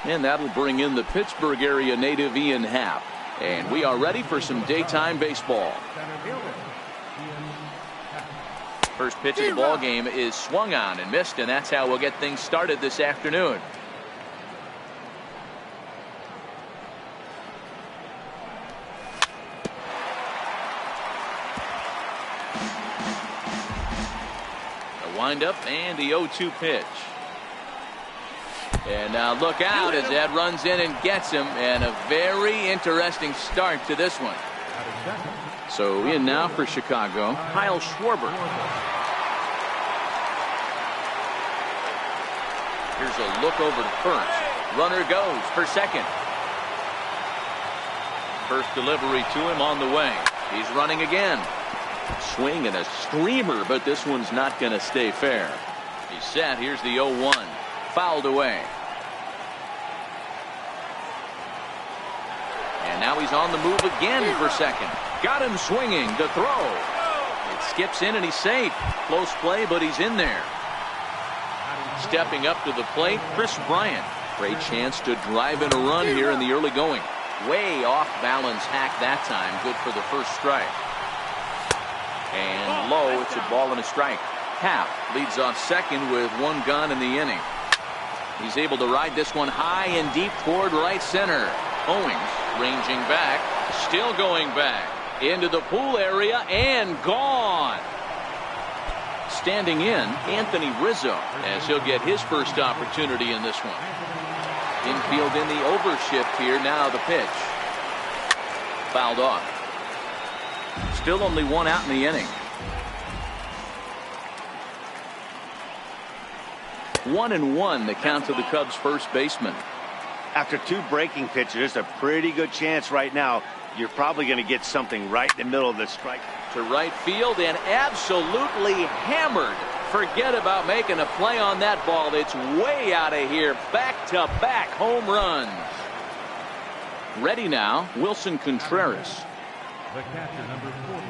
And that'll bring in the Pittsburgh area native Ian Happ. And we are ready for some daytime baseball. First pitch of the ball game is swung on and missed, and that's how we'll get things started this afternoon. A windup and the 0-2 pitch. And now look out as Ed runs in and gets him, and a very interesting start to this one. So in now for Chicago, Kyle Schwarber. Here's a look over to first. Runner goes for second. First delivery to him on the way. He's running again. Swing and a screamer, but this one's not going to stay fair. He's set. Here's the 0-1. Fouled away. And now he's on the move again for second. Got him swinging to throw. It skips in and he's safe. Close play, but he's in there. Stepping up to the plate, Chris Bryant. Great chance to drive in a run here in the early going. Way off balance hack that time. Good for the first strike. And low, it's a ball and a strike. Happ leads off second with one gone in the inning. He's able to ride this one high and deep toward right center. Owings ranging back, still going back into the pool area and gone. Standing in, Anthony Rizzo, as he'll get his first opportunity in this one. Infield in the overshift here. Now the pitch. Fouled off. Still only one out in the inning. 1-1 the count to the Cubs first baseman. After two breaking pitches, there's a pretty good chance right now you're probably going to get something right in the middle of the strike. To right field and absolutely hammered. Forget about making a play on that ball. It's way out of here. Back-to-back home runs. Ready now, Wilson Contreras. The catcher, number 40.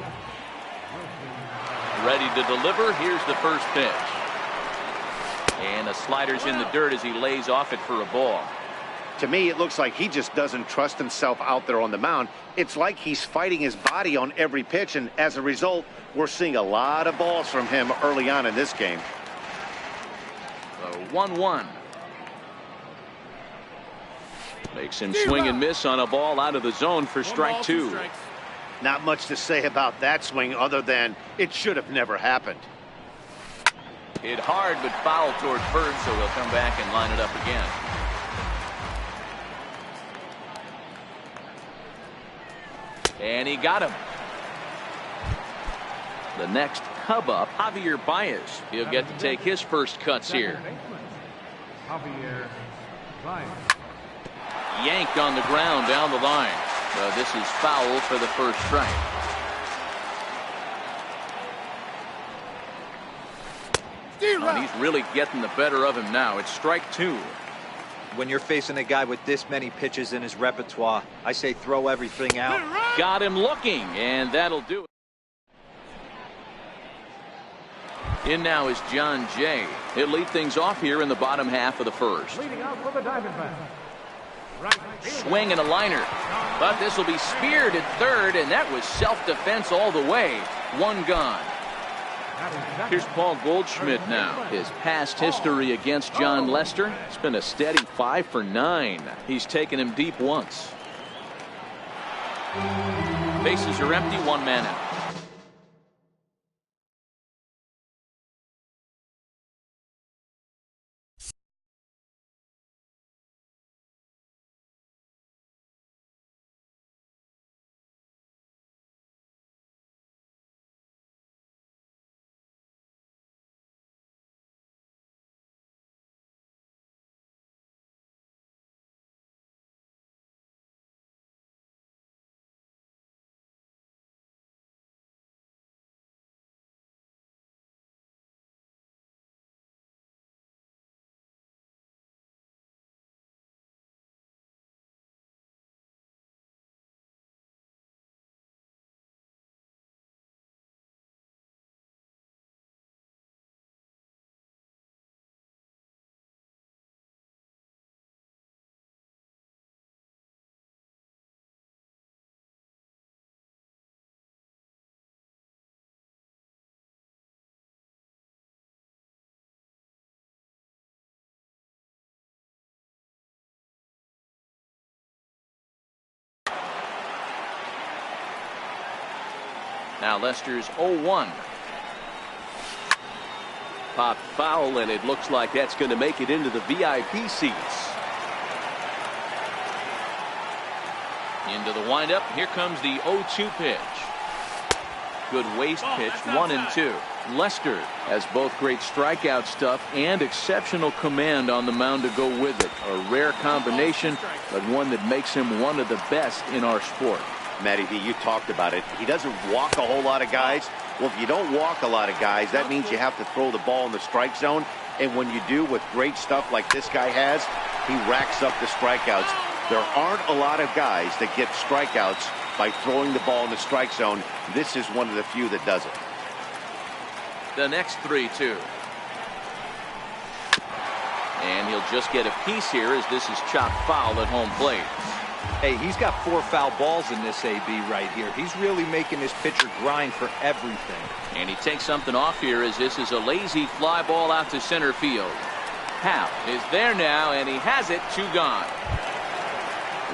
Ready to deliver. Here's the first pitch. And the slider's in the dirt as he lays off it for a ball. To me, it looks like he just doesn't trust himself out there on the mound. It's like he's fighting his body on every pitch, and as a result, we're seeing a lot of balls from him early on in this game. So 1-1. Makes him swing and miss on a ball out of the zone for strike two. Not much to say about that swing other than it should have never happened. Hit hard but foul toward first, so he'll come back and line it up again. And he got him. The next Cub up, Javier Baez. He'll get to take his first cuts here. Javier Baez. Yanked on the ground down the line. This is foul for the first strike. And he's really getting the better of him now. It's strike two. When you're facing a guy with this many pitches in his repertoire, I say throw everything out. Got him looking, and that'll do it. In now is John Jay. He'll lead things off here in the bottom half of the first. Leading out for the Diamondbacks. Swing and a liner. But this will be speared at third, and that was self-defense all the way. One gone. Here's Paul Goldschmidt now. His past history against John Lester. It's been a steady 5 for 9. He's taken him deep once. Bases are empty, one man out. Now Lester's 0-1. Popped foul, and it looks like that's going to make it into the VIP seats. Into the windup. Here comes the 0-2 pitch. Good waist pitch, 1-2. Lester has both great strikeout stuff and exceptional command on the mound to go with it. A rare combination, but one that makes him one of the best in our sport. Matty V, you talked about it. He doesn't walk a whole lot of guys. Well, if you don't walk a lot of guys, that means you have to throw the ball in the strike zone. And when you do, with great stuff like this guy has, he racks up the strikeouts. There aren't a lot of guys that get strikeouts by throwing the ball in the strike zone. This is one of the few that does it. The next 3-2. And he'll just get a piece here as this is chopped foul at home plate. Hey, he's got 4 foul balls in this AB right here. He's really making this pitcher grind for everything. And he takes something off here as this is a lazy fly ball out to center field. Happ is there now, and he has it. 2 gone.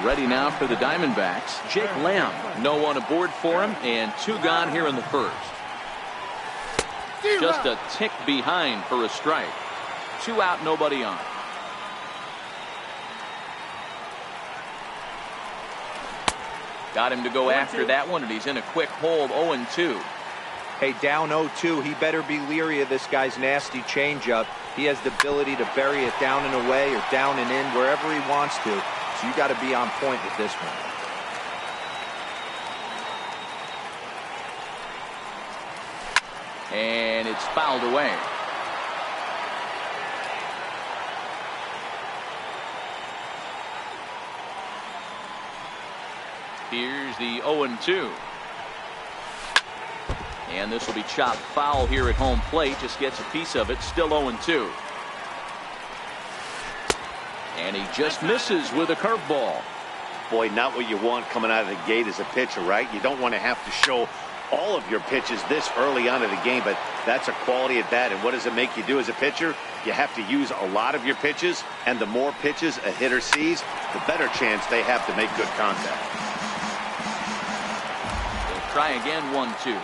Ready now for the Diamondbacks, Jake Lamb. No one aboard for him, and 2 gone here in the first. Just a tick behind for a strike. 2 out, nobody on. Got him to go after that one, and he's in a quick hold, 0-2. Hey, down 0-2, he better be leery of this guy's nasty changeup. He has the ability to bury it down and away or down and in wherever he wants to. So you got to be on point with this one. And it's fouled away. Here's the 0-2. And this will be chopped foul here at home plate. Just gets a piece of it. Still 0-2. And he just misses with a curveball. Boy, not what you want coming out of the gate as a pitcher, right? You don't want to have to show all of your pitches this early on in the game, but that's a quality at bat. And what does it make you do as a pitcher? You have to use a lot of your pitches, and the more pitches a hitter sees, the better chance they have to make good contact. They'll try again, 1-2.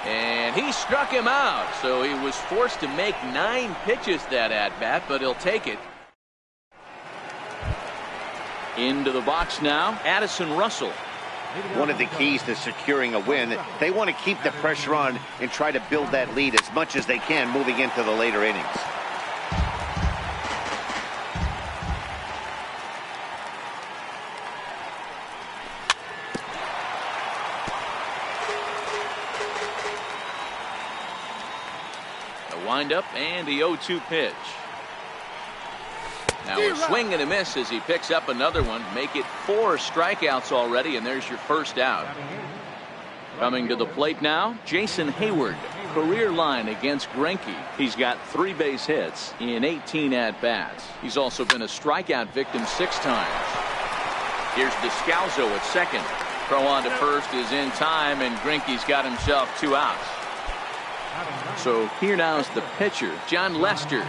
And he struck him out, so he was forced to make 9 pitches that at-bat, but he'll take it. Into the box now, Addison Russell. One of the keys to securing a win, they want to keep the pressure on and try to build that lead as much as they can moving into the later innings. The windup and the 0-2 pitch. Now a swing and a miss as he picks up another one. Make it 4 strikeouts already, and there's your first out. Coming to the plate now, Jason Hayward. Career line against Greinke. He's got 3 base hits in 18 at-bats. He's also been a strikeout victim 6 times. Here's Descalzo at second. Throw on to first is in time, and Greinke's got himself 2 outs. So here now is the pitcher, John Lester.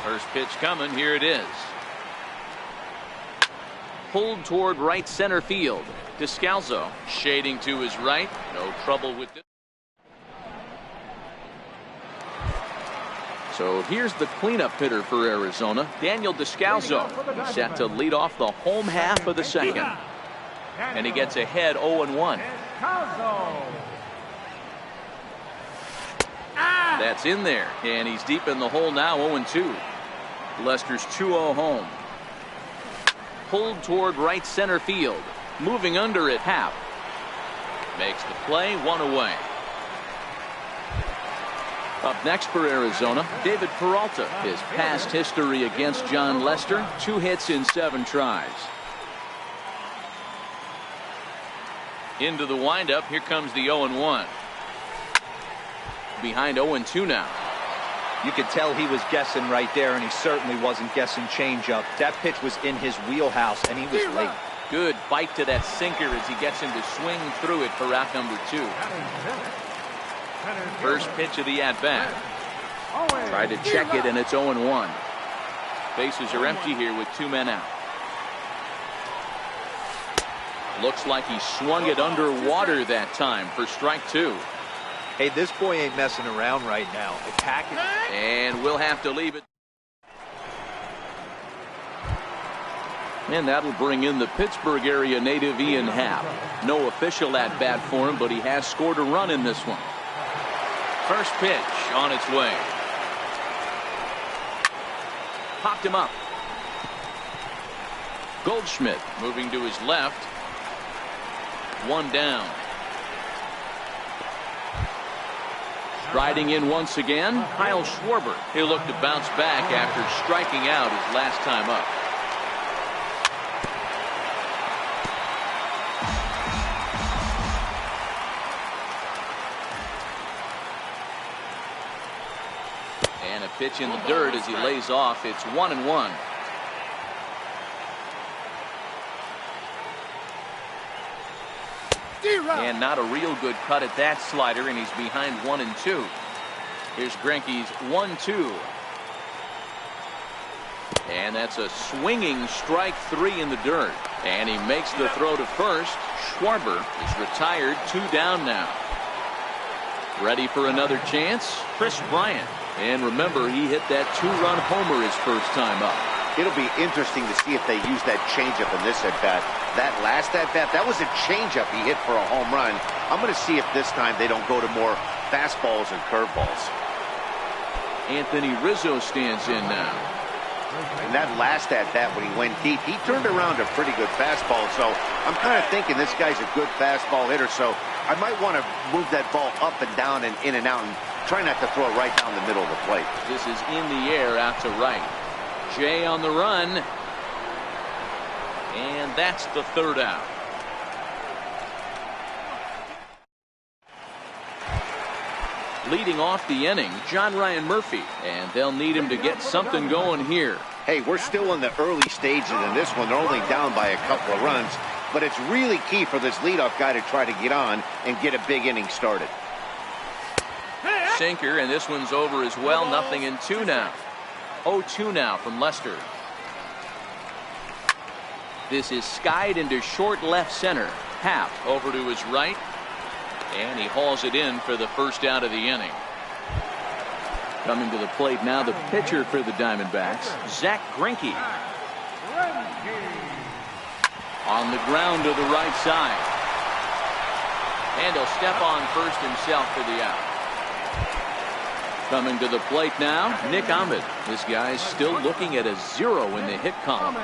First pitch coming. Here it is. Pulled toward right center field. Descalzo shading to his right. No trouble with this. So here's the cleanup hitter for Arizona, Daniel Descalzo. He's set to lead off the home half of the second. And he gets ahead 0-1. That's in there, and he's deep in the hole now, 0-2. Lester's 2-0 home. Pulled toward right center field. Moving under it, Happ. Makes the play, 1 away. Up next for Arizona, David Peralta. His past history against John Lester, 2 hits in 7 tries. Into the windup, here comes the 0-1. Behind 0-2 now. You could tell he was guessing right there, and he certainly wasn't guessing changeup. That pitch was in his wheelhouse, and he was late. Good bite to that sinker as he gets him to swing through it for route number 2. First pitch of the at-bat. Try to check it, and it's 0-1. Bases are empty here with 2 men out. Looks like he swung it underwater that time for strike 2. Hey, this boy ain't messing around right now. Attacking. And we'll have to leave it. And that'll bring in the Pittsburgh area native Ian Happ. No official at bat for him, but he has scored a run in this one. First pitch on its way. Popped him up. Goldschmidt moving to his left. One down. Riding in once again, Kyle Schwarber. He'll look to bounce back after striking out his last time up. And a pitch in the dirt as he lays off. It's 1-1. And not a real good cut at that slider, and he's behind 1-2. Here's Greinke's 1-2. And that's a swinging strike 3 in the dirt. And he makes the throw to first. Schwarber is retired, 2 down now. Ready for another chance? Chris Bryant. And remember, he hit that 2-run homer his first time up. It'll be interesting to see if they use that changeup in this at-bat. That last at-bat, that was a changeup he hit for a home run. I'm going to see if this time they don't go to more fastballs and curveballs. Anthony Rizzo stands in now. And that last at-bat when he went deep, he turned around a pretty good fastball. So I'm kind of thinking this guy's a good fastball hitter. So I might want to move that ball up and down and in and out and try not to throw it right down the middle of the plate. This is in the air out to right. Jay on the run. And that's the third out. Leading off the inning, John Ryan Murphy. And they'll need him to get something going here. Hey, we're still in the early stages in this one. They're only down by a couple of runs. But it's really key for this leadoff guy to try to get on and get a big inning started. Sinker, and this one's over as well. 0-2 now. 0-2 now from Lester. This is skied into short left center. Happ over to his right. And he hauls it in for the first out of the inning. Coming to the plate now, the pitcher for the Diamondbacks, Zach Greinke. On the ground to the right side. And he'll step on first himself for the out. Coming to the plate now, Nick Ahmed. This guy's still looking at a 0 in the hit column.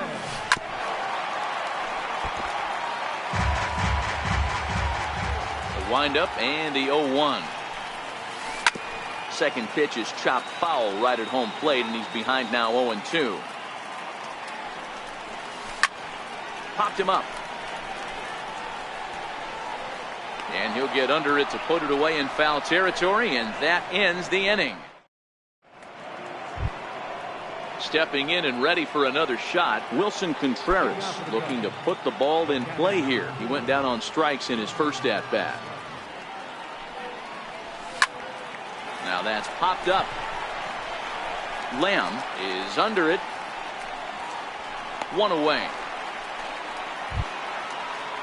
The windup and the 0-1. Second pitch is chopped foul right at home plate, and he's behind now 0-2. Popped him up. And he'll get under it to put it away in foul territory, and that ends the inning. Stepping in and ready for another shot, Wilson Contreras looking to put the ball in play here. He went down on strikes in his first at-bat. Now that's popped up. Lamb is under it. 1 away.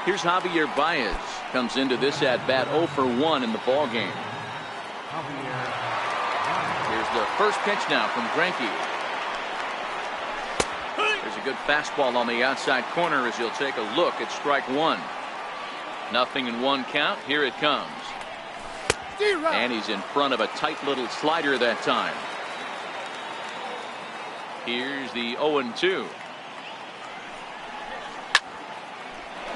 Here's Javier Baez. Comes into this at-bat 0 for 1 in the ball game. Here's the first pitch now from Greinke. There's a good fastball on the outside corner as he'll take a look at strike 1. 0-1 count. Here it comes. And he's in front of a tight little slider that time. Here's the 0-2.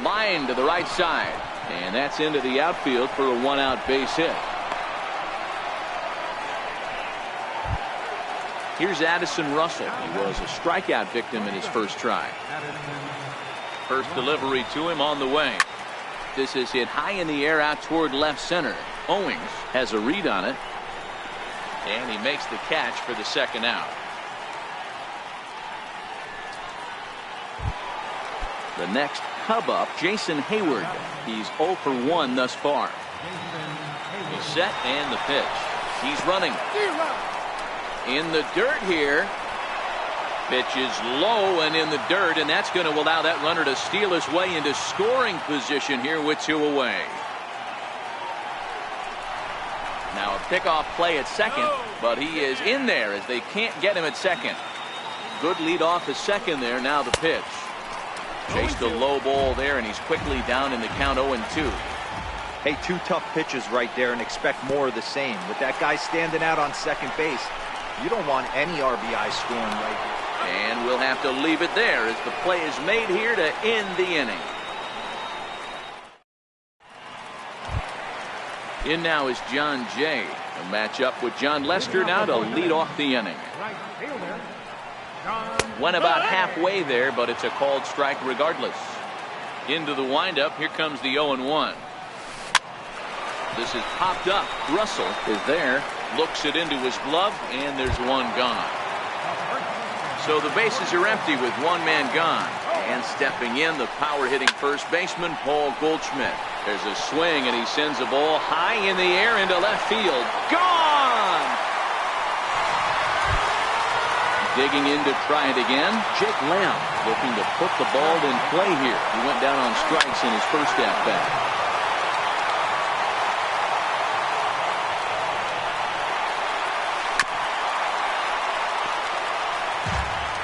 Line to the right side. And that's into the outfield for a 1-out base hit. Here's Addison Russell. He was a strikeout victim in his first try. First delivery to him on the way. This is hit high in the air out toward left center. Owings has a read on it. And he makes the catch for the second out. The next Cub up, Jason Hayward. He's 0 for 1 thus far. He's set and the pitch. He's running. In the dirt here. Pitch is low and in the dirt, and that's going to allow that runner to steal his way into scoring position here with 2 away. Now a pickoff play at second, but he is in there as they can't get him at second. Good lead off at second there. Now the pitch. Chased a low ball there, and he's quickly down in the count 0-2. Hey, 2 tough pitches right there, and expect more of the same. With that guy standing out on second base, you don't want any RBI scoring right here. And we'll have to leave it there as the play is made here to end the inning. In now is John Jay. A matchup with John Lester now to lead off the inning. Right fielder, John. Went about halfway there, but it's a called strike regardless. Into the windup. Here comes the 0-1. This is popped up. Russell is there. Looks it into his glove, and there's one gone. So the bases are empty with one man gone. And stepping in, the power-hitting first baseman, Paul Goldschmidt. There's a swing, and he sends a ball high in the air into left field. Gone! Digging in to try it again, Jake Lamb looking to put the ball in play here. He went down on strikes in his first at-bat.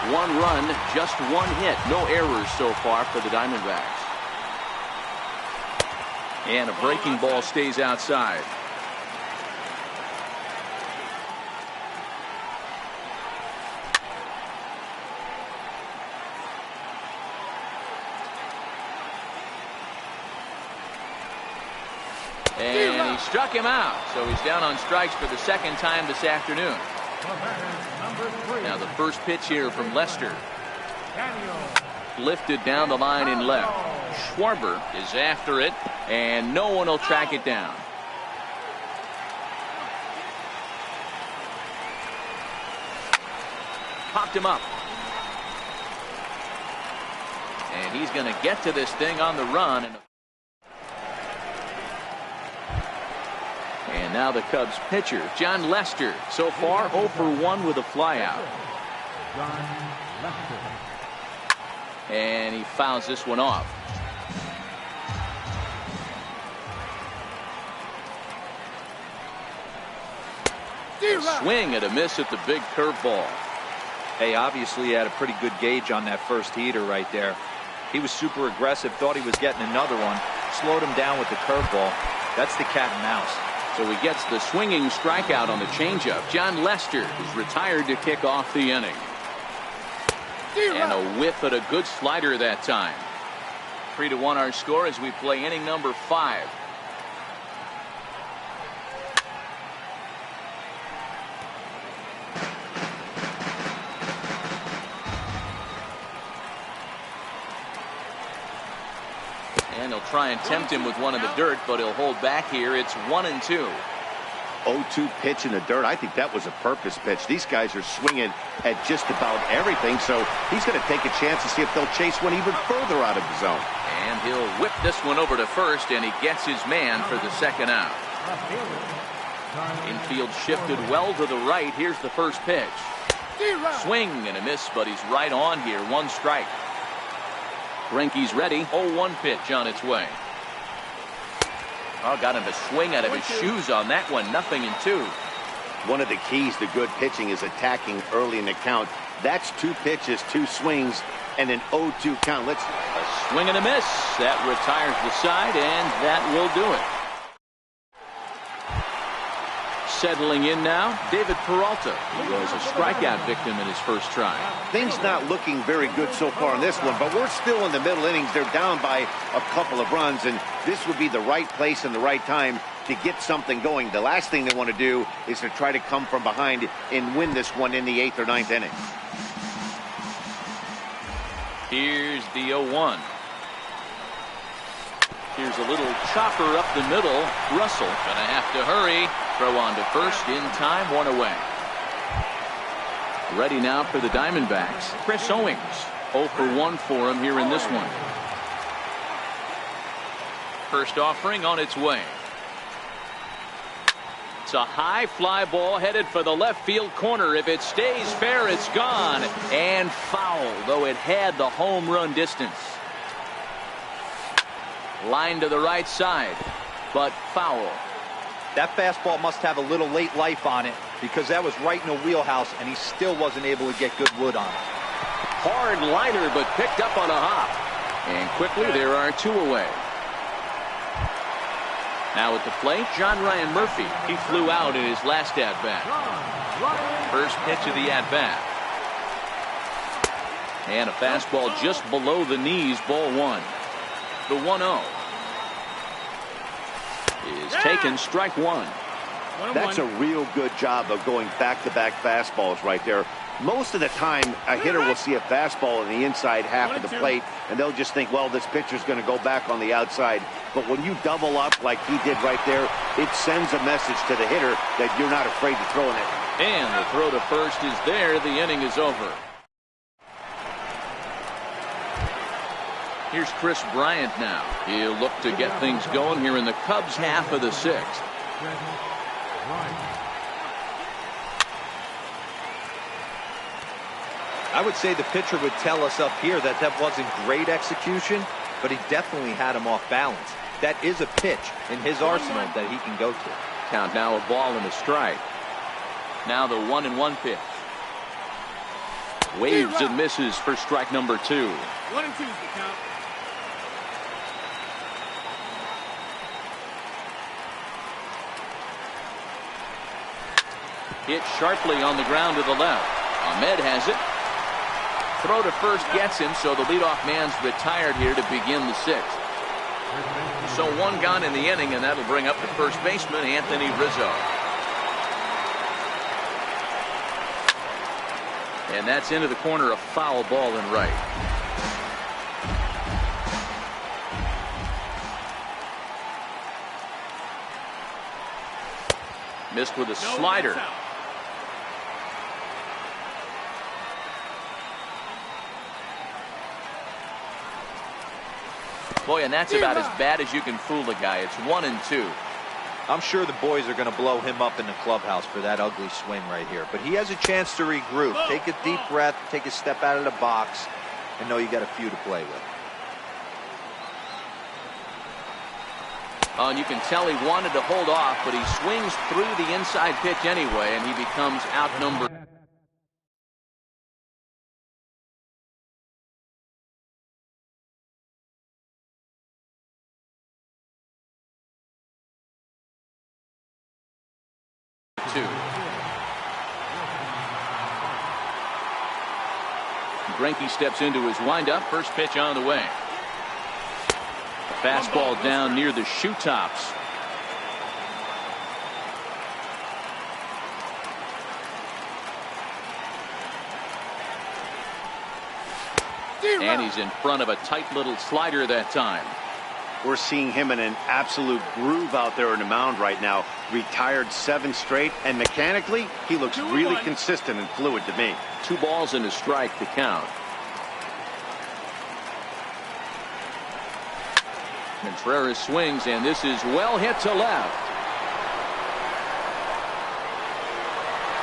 One run, just one hit. No errors so far for the Diamondbacks. And a breaking ball stays outside. And he struck him out. So he's down on strikes for the second time this afternoon. Now the first pitch here from Lester. Lifted down the line in left. Schwarber is after it, and no one will track it down. Popped him up. And he's going to get to this thing on the run. And now the Cubs pitcher, John Lester, so far 0 for 1 with a flyout. And he fouls this one off. A swing and a miss at the big curveball. Hey, obviously he had a pretty good gauge on that first heater right there. He was super aggressive, thought he was getting another one, slowed him down with the curveball. That's the cat and mouse. So he gets the swinging strikeout on the changeup. John Lester is retired to kick off the inning. And a whiff at a good slider that time. 3-1 our score as we play inning number 5. And he'll try and tempt him with one in the dirt, but he'll hold back here. It's 1-2. 0-2 pitch in the dirt. I think that was a purpose pitch. These guys are swinging at just about everything, so he's going to take a chance to see if they'll chase one even further out of the zone. And he'll whip this one over to first, and he gets his man for the second out. Infield shifted well to the right. Here's the first pitch. Swing and a miss, but he's right on here. One strike. Greinke's ready. 0-1 pitch on its way. Oh, got him to swing out of his shoes on that one. 0-2. One of the keys to good pitching is attacking early in the count. That's 2 pitches, 2 swings, and an 0-2 count. A swing and a miss. That retires the side, and that will do it. Settling in now, David Peralta. He was a strikeout victim in his first try. Things not looking very good so far in this one, but we're still in the middle innings. They're down by a couple of runs, and this would be the right place and the right time to get something going. The last thing they want to do is to try to come from behind and win this one in the 8th or 9th inning. Here's the 0-1. Here's a little chopper up the middle. Russell gonna have to hurry. Throw on to first in time, 1 away. Ready now for the Diamondbacks, Chris Owings. 0 for 1 for him here in this one. First offering on its way. It's a high fly ball headed for the left field corner. If it stays fair, it's gone. And foul, though it had the home run distance. Line to the right side, but foul. That fastball must have a little late life on it, because that was right in the wheelhouse, and he still wasn't able to get good wood on it. Hard liner, but picked up on a hop. And quickly, there are 2 away. Now at the plate, John Ryan Murphy. He flew out in his last at-bat. First pitch of the at-bat. And a fastball just below the knees, ball 1. The 1-0 is taken, strike 1. That's a real good job of going back-to-back fastballs right there. Most of the time, a hitter will see a fastball in the inside half of the plate, and they'll just think, well, this pitcher's going to go back on the outside. But when you double up like he did right there, it sends a message to the hitter that you're not afraid to throw it. And the throw to first is there. The inning is over. Here's Chris Bryant now. He'll look to get things going here in the Cubs' half of the 6th. I would say the pitcher would tell us up here that that wasn't great execution, but he definitely had him off balance. That is a pitch in his arsenal that he can go to. Count now, a ball and a strike. Now the 1-1 pitch. Waves and misses for strike number 2. 1-2 is the count. Hit sharply on the ground to the left. Ahmed has it. Throw to first gets him, so the leadoff man's retired here to begin the 6th. So 1 gone in the inning, and that'll bring up the first baseman, Anthony Rizzo. And that's into the corner, a foul ball in right. Missed with a slider. Boy, and that's about as bad as you can fool a guy. It's 1-2. I'm sure the boys are going to blow him up in the clubhouse for that ugly swing right here. But he has a chance to regroup. Take a deep breath, take a step out of the box, and know you got a few to play with. Oh, and you can tell he wanted to hold off, but he swings through the inside pitch anyway, and he becomes outnumbered. Greinke steps into his windup. First pitch on the way. A fastball down near the shoe tops. And he's in front of a tight little slider that time. We're seeing him in an absolute groove out there in the mound right now. Retired 7 straight, and mechanically, he looks really consistent and fluid to me. 2 balls and a strike to count. Contreras swings, and this is well hit to left.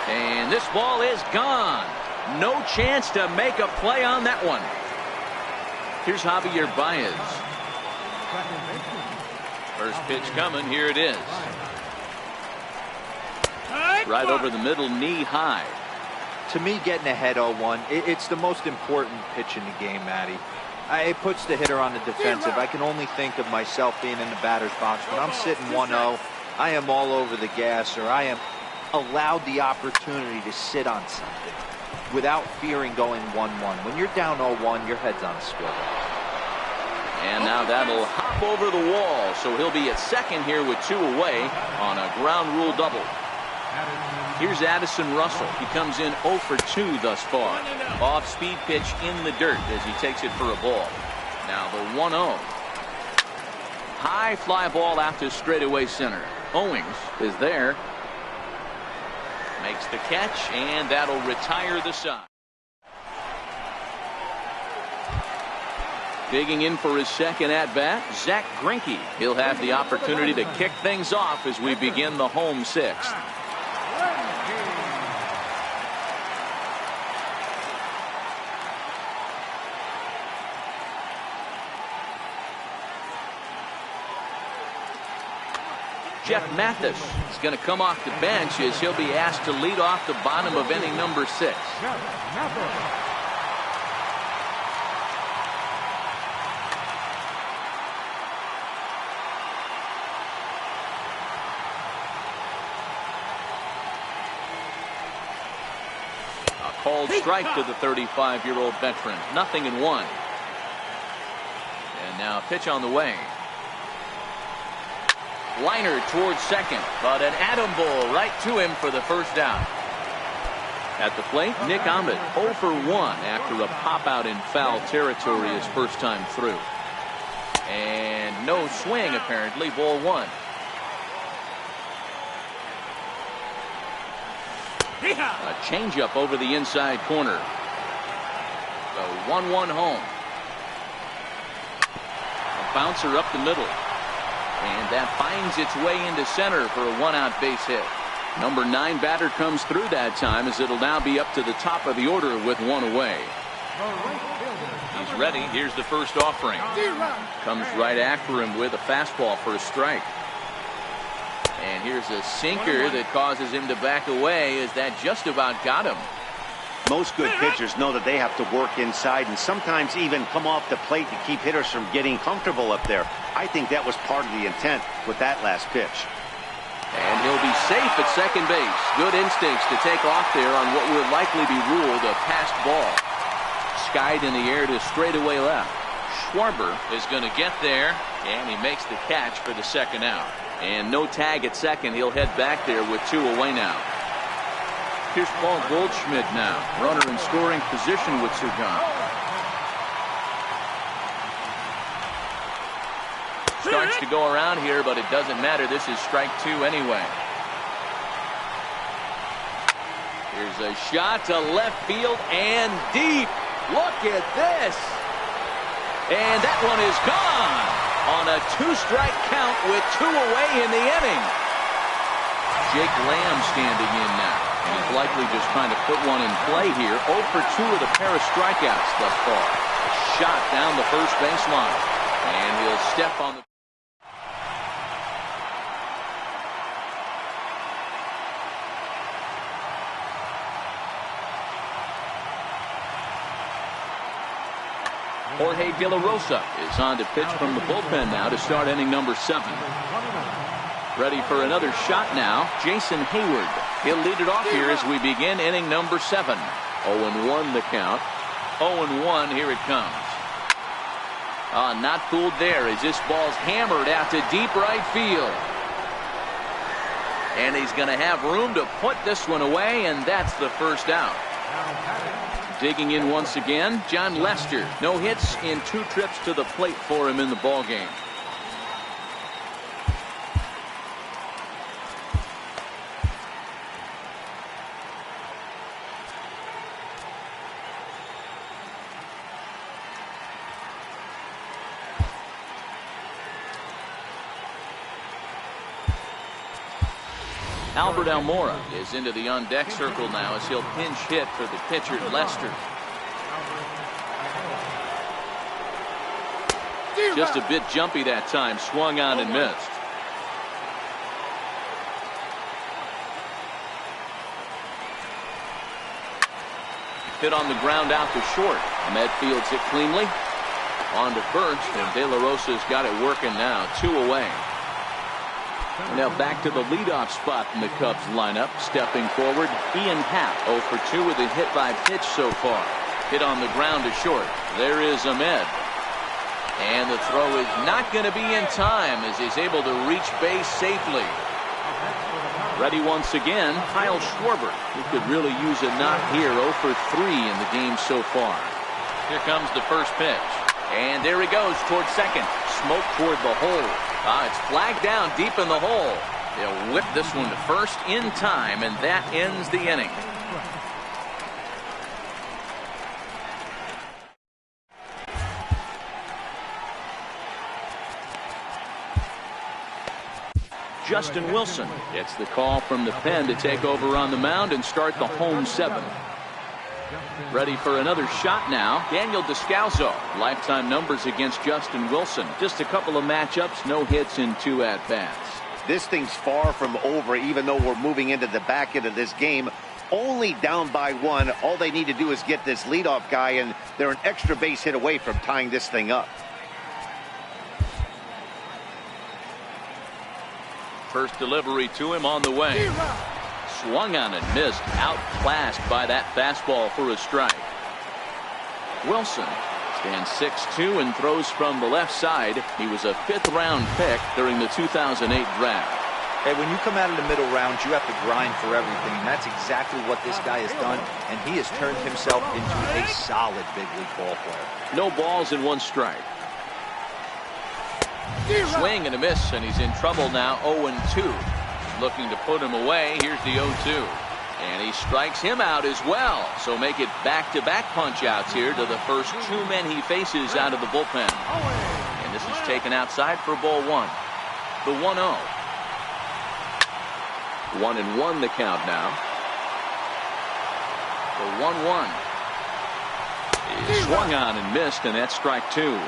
And this ball is gone. No chance to make a play on that one. Here's Javier Baez. First pitch coming. Here it is. Right over the middle, knee high. To me, getting ahead 0-1, it's the most important pitch in the game, Matty. It puts the hitter on the defensive. I can only think of myself being in the batter's box. When I'm sitting 1-0, I am all over the gas, or I am allowed the opportunity to sit on something without fearing going 1-1. When you're down 0-1, your head's on a swivel. And now that'll hop over the wall, so he'll be at second here with 2 away on a ground rule double. Here's Addison Russell. He comes in 0 for 2 thus far. Off-speed pitch in the dirt as he takes it for a ball. Now the 1-0. High fly ball out to straightaway center. Owings is there. Makes the catch, and that'll retire the side. Digging in for his second at-bat, Zach Greinke. He'll have the opportunity to kick things off as we begin the home sixth. Jeff Mathis is going to come off the bench as he'll be asked to lead off the bottom of inning number 6. A called strike to the 35-year-old veteran. 0-1. And now a pitch on the way. Liner towards second, but an atom ball right to him for the first down. At the plate, Nick Ahmed 0 for 1 after a pop out in foul territory his first time through. And no swing apparently, ball 1. A changeup over the inside corner. The 1-1 home. A bouncer up the middle. And that finds its way into center for a 1-out base hit. Number 9 batter comes through that time as it'll now be up to the top of the order with 1 away. He's ready. Here's the first offering. Comes right after him with a fastball for a strike. And here's a sinker that causes him to back away as that just about got him. Most good pitchers know that they have to work inside and sometimes even come off the plate to keep hitters from getting comfortable up there. I think that was part of the intent with that last pitch. And he'll be safe at second base. Good instincts to take off there on what will likely be ruled a passed ball. Skied in the air to straightaway left. Schwarber is going to get there, and he makes the catch for the second out. And no tag at second. He'll head back there with 2 away now. Here's Paul Goldschmidt now, runner in scoring position with Sagan. Starts to go around here, but it doesn't matter. This is strike 2 anyway. Here's a shot to left field and deep. Look at this. And that one is gone on a 2-strike count with 2 away in the inning. Jake Lamb standing in now. And he's likely just trying to put one in play here. 0 for 2 with a pair of strikeouts thus far. A shot down the first baseline. And he'll step on the... Jorge De La Rosa is on to pitch from the bullpen now to start inning number 7. Ready for another shot now, Jason Hayward. He'll lead it off here as we begin inning number 7. 0-1 the count. 0-1, here it comes. Not fooled there as this ball's hammered out to deep right field. And he's going to have room to put this one away, and that's the first out. Digging in once again, John Lester. No hits in 2 trips to the plate for him in the ballgame. Albert Almora is into the on-deck circle now as he'll pinch hit for the pitcher, Lester. Just a bit jumpy that time, swung on and missed. Hit on the ground out to short. Ahmed fields it cleanly. On to first, and De La Rosa's got it working now, 2 away. Now back to the leadoff spot in the Cubs lineup. Stepping forward, Ian Happ, 0 for 2 with a hit by pitch so far. Hit on the ground to short. There is Ahmed. And the throw is not going to be in time as he's able to reach base safely. Ready once again, Kyle Schwarber, who could really use a knock here. 0 for 3 in the game so far. Here comes the first pitch. And there he goes towards second. Smoke toward the hole. It's flagged down deep in the hole. They'll whip this one to first in time, and that ends the inning. Justin Wilson gets the call from the pen to take over on the mound and start the home 7th. Ready for another shot now. Daniel Descalso. Lifetime numbers against Justin Wilson. Just a couple of matchups, no hits in 2 at-bats. This thing's far from over, even though we're moving into the back end of this game. Only down by 1. All they need to do is get this leadoff guy, and they're an extra base hit away from tying this thing up. First delivery to him on the way. Swung on and missed. Outclassed by that fastball for a strike. Wilson stands 6'2" and throws from the left side. He was a 5th-round pick during the 2008 draft. Hey, when you come out of the middle rounds, you have to grind for everything, and that's exactly what this guy has done, and he has turned himself into a solid big league ball player. No balls and 1 strike. Swing and a miss, and he's in trouble now. 0-2. Looking to put him away. Here's the 0-2. And he strikes him out as well. So make it back-to-back punch-outs here to the first 2 men he faces out of the bullpen. And this is taken outside for ball 1. The 1-0. 1-1 the count now. The 1-1. He swung on and missed, and that's strike 2.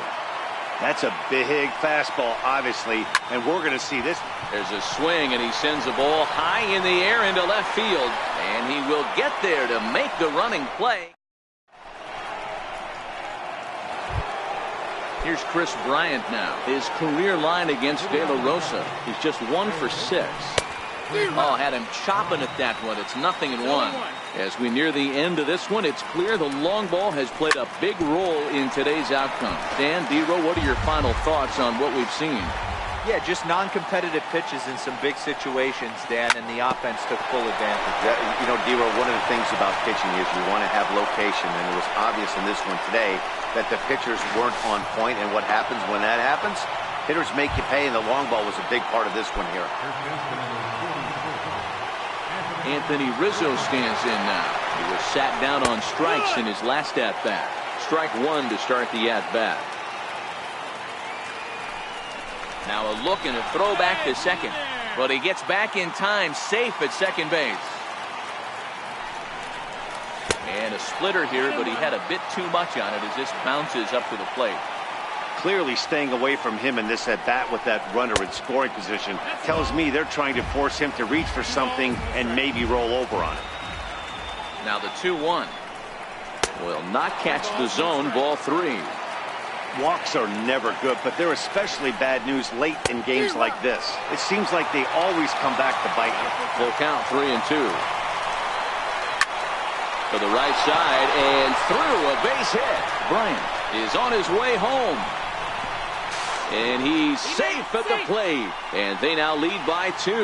That's a big fastball, obviously, and we're going to see this. There's a swing, and he sends a ball high in the air into left field, and he will get there to make the running play. Here's Chris Bryant now. His career line against De La Rosa is just 1 for 6. Oh, had him chopping at that one. It's 0-1. As we near the end of this one, it's clear the long ball has played a big role in today's outcome. Dan, D-Row, what are your final thoughts on what we've seen? Yeah, just non-competitive pitches in some big situations, Dan, and the offense took full advantage. You know, D-Row, one of the things about pitching is you want to have location, and it was obvious in this one today that the pitchers weren't on point, and what happens when that happens? Hitters make you pay, and the long ball was a big part of this one here. Anthony Rizzo stands in now. He was sat down on strikes in his last at-bat. Strike 1 to start the at-bat. Now a look and a throw back to second. But he gets back in time, safe at second base. And a splitter here, but he had a bit too much on it as this bounces up to the plate. Clearly staying away from him in this at-bat with that runner in scoring position tells me they're trying to force him to reach for something and maybe roll over on it. Now the 2-1 will not catch the zone. Ball 3. Walks are never good, but they're especially bad news late in games like this. It seems like they always come back to bite you. Full count, 3-2. To the right side and through, a base hit. Bryant is on his way home. And he's safe at the plate. And they now lead by 2.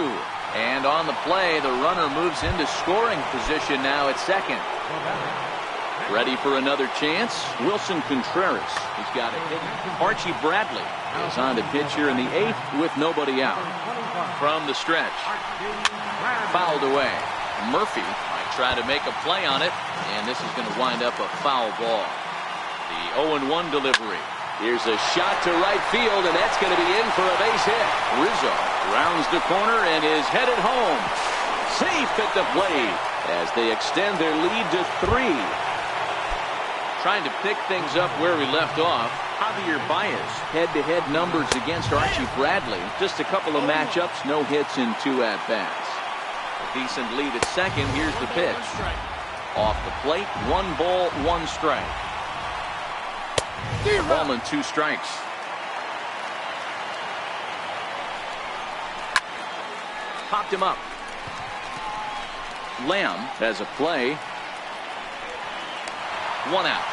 And on the play, the runner moves into scoring position now at second. Ready for another chance? Wilson Contreras. He's got a hit. Archie Bradley is on to pitch here in the 8th with nobody out. From the stretch. Fouled away. Murphy might try to make a play on it. And this is going to wind up a foul ball. The 0-1 delivery. Here's a shot to right field, and that's going to be in for a base hit. Rizzo rounds the corner and is headed home. Safe at the plate as they extend their lead to 3. Trying to pick things up where we left off. Javier Baez, head-to-head numbers against Archie Bradley. Just a couple of matchups, no hits in 2 at-bats. A decent lead at second. Here's the pitch. Off the plate, 1 ball, 1 strike. A ball and 2 strikes. Popped him up. Lamb has a play. 1 out.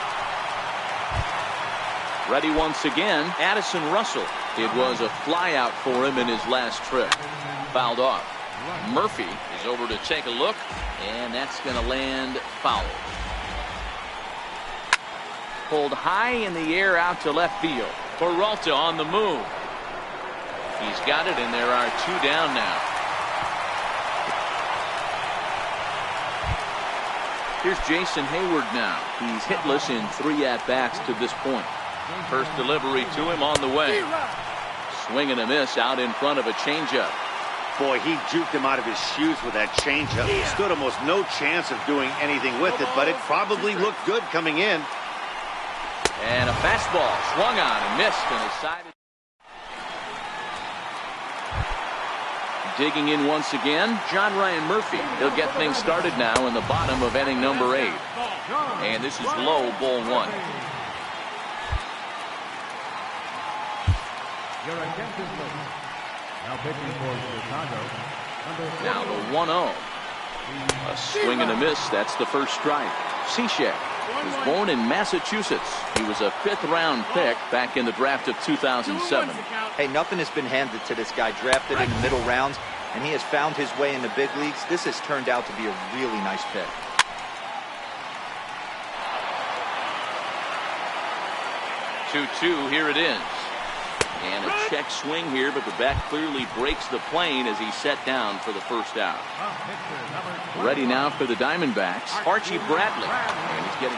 Ready once again, Addison Russell. It was a fly out for him in his last trip. Fouled off. Murphy is over to take a look, and that's going to land foul. Pulled high in the air out to left field. Peralta on the move. He's got it, and there are 2 down now. Here's Jason Hayward now. He's hitless in 3 at-bats to this point. First delivery to him on the way. Swing and a miss out in front of a changeup. Boy, he juked him out of his shoes with that changeup. Stood almost no chance of doing anything with it, but it probably looked good coming in. And a fastball swung on and missed, and his side. Digging in once again, John Ryan Murphy. He'll get things started now in the bottom of inning number 8. And this is low, ball 1. Your attention, please. Now pitching for Chicago. Now the 1-0. A swing and a miss. That's the first strike. Cishek was born in Massachusetts. He was a 5th-round pick back in the draft of 2007. Hey, nothing has been handed to this guy. Drafted in the middle rounds, and he has found his way in the big leagues. This has turned out to be a really nice pick. 2-2, here it is. And a check swing here, but the bat clearly breaks the plane as he's set down for the first out. Ready now for the Diamondbacks, Archie Bradley. And he's getting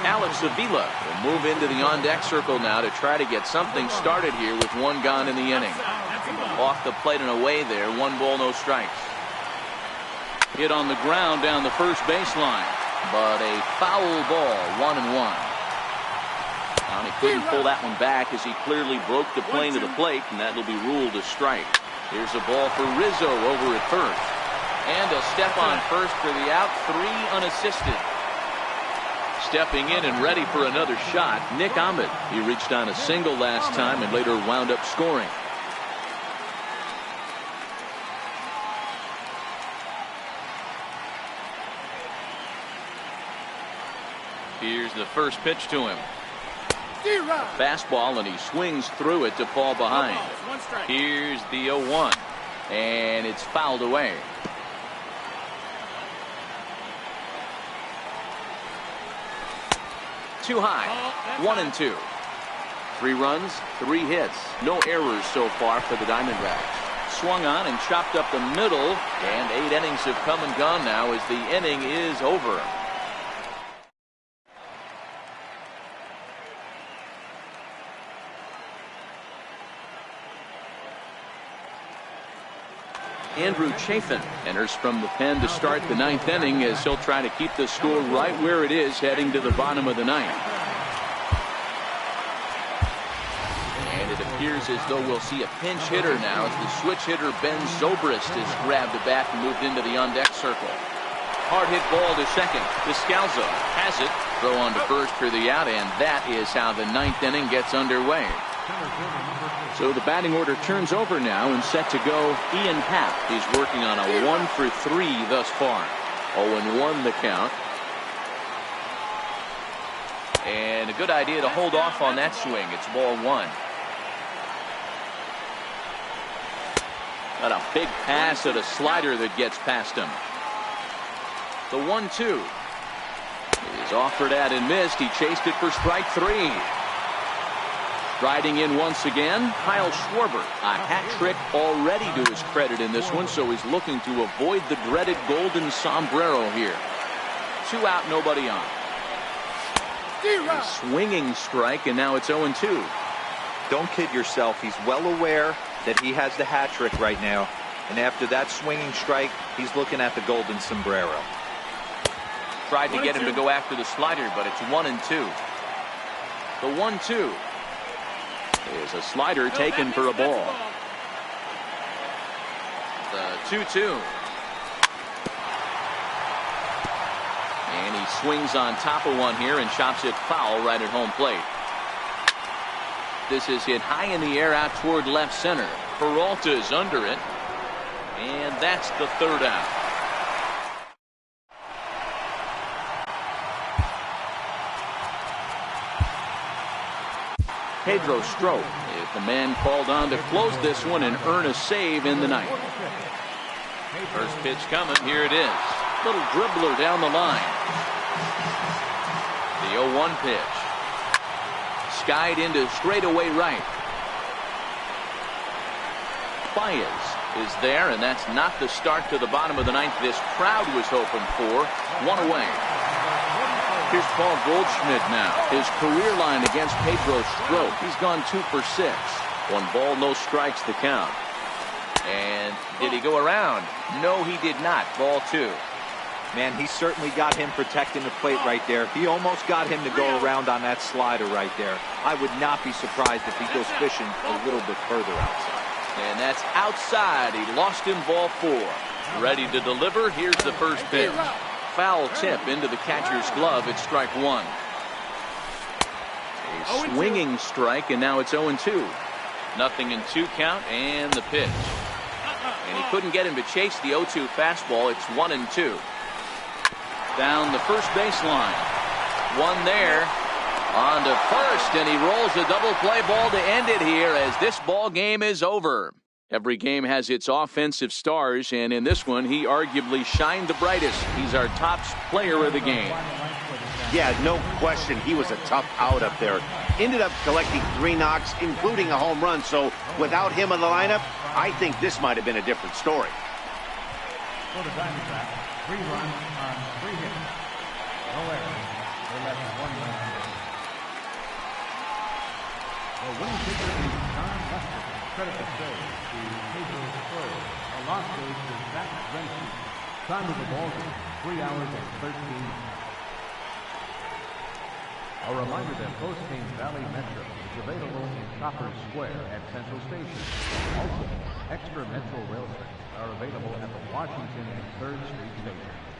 Alex Avila will move into the on-deck circle now to try to get something started here with 1 gone in the inning. Off the plate and away there, 1 ball, no strikes. Hit on the ground down the first baseline, but a foul ball, 1-1. And he couldn't pull that one back as he clearly broke the plane to the plate, and that will be ruled a strike. Here's a ball for Rizzo over at first. And a step on first for the out, 3 unassisted. Stepping in and ready for another shot, Nick Ahmed. He reached on a single last time and later wound up scoring. Here's the first pitch to him. Fastball, and he swings through it to fall behind. Here's the 0-1, and it's fouled away. Too high. 1-2. 3 runs, 3 hits, no errors so far for the Diamondbacks. Swung on and chopped up the middle, and 8 innings have come and gone now as the inning is over. Andrew Chafin enters from the pen to start the 9th inning as he'll try to keep the score right where it is heading to the bottom of the 9th. And it appears as though we'll see a pinch hitter now as the switch hitter Ben Zobrist has grabbed the bat and moved into the on-deck circle. Hard hit ball to second. Descalzo has it. Throw on to first for the out, and that is how the 9th inning gets underway. So the batting order turns over now and set to go. Ian Happ. He's working on a 1 for 3 thus far. 0-1 the count. And a good idea to hold off on that swing. It's ball 1. Got a big pass at a slider that gets past him. The 1-2 is offered at and missed. He chased it for strike 3. Riding in once again, Kyle Schwarber. A hat trick already to his credit in this one, so he's looking to avoid the dreaded golden sombrero here. 2 out, nobody on. A swinging strike, and now it's 0-2. Don't kid yourself. He's well aware that he has the hat trick right now, and after that swinging strike, he's looking at the golden sombrero. Tried to get him to go after the slider, but it's 1-2. The 1-2 is a slider taken for a ball. The 2-2. And he swings on top of one here and chops it foul right at home plate. This is hit high in the air out toward left center. Peralta's under it. And that's the 3rd out. Pedro Strop is the man called on to close this one and earn a save in the 9th. First pitch coming. Here it is. Little dribbler down the line. The 0-1 pitch. Skied into straightaway right. Baez is there, and that's not the start to the bottom of the 9th this crowd was hoping for. 1 away. Here's Paul Goldschmidt now. His career line against Pedro Strop. He's gone 2 for 6. 1 ball, no strikes, the count. And did he go around? No, he did not. Ball 2. Man, he certainly got him protecting the plate right there. He almost got him to go around on that slider right there. I would not be surprised if he goes fishing a little bit further outside. And that's outside. He lost him. Ball 4. Ready to deliver. Here's the first pitch. Foul tip into the catcher's glove. It's strike 1. A swinging strike, and now it's 0-2. Nothing in 2 count, and the pitch. And he couldn't get him to chase the 0-2 fastball. It's 1-2. Down the first baseline. One there. On to first, and he rolls a double play ball to end it here as this ball game is over. Every game has its offensive stars, and in this one, he arguably shined the brightest. He's our top player of the game. Yeah, no question. He was a tough out up there. Ended up collecting 3 knocks, including a home run. So without him in the lineup, I think this might have been a different story. For the Diamondbacks, 3 runs on 3 hits. No errors. They left 1 run on base. The winning pitcher is John Lester. Credit the save to Pedro Torres. A loss goes to Zach Renton. Time of the ball game, 3 hours and 13 minutes. A reminder that Postmates Valley Metro is available in Copper Square at Central Station. Also, extra Metro rail trains are available at the Washington and 3rd Street Station.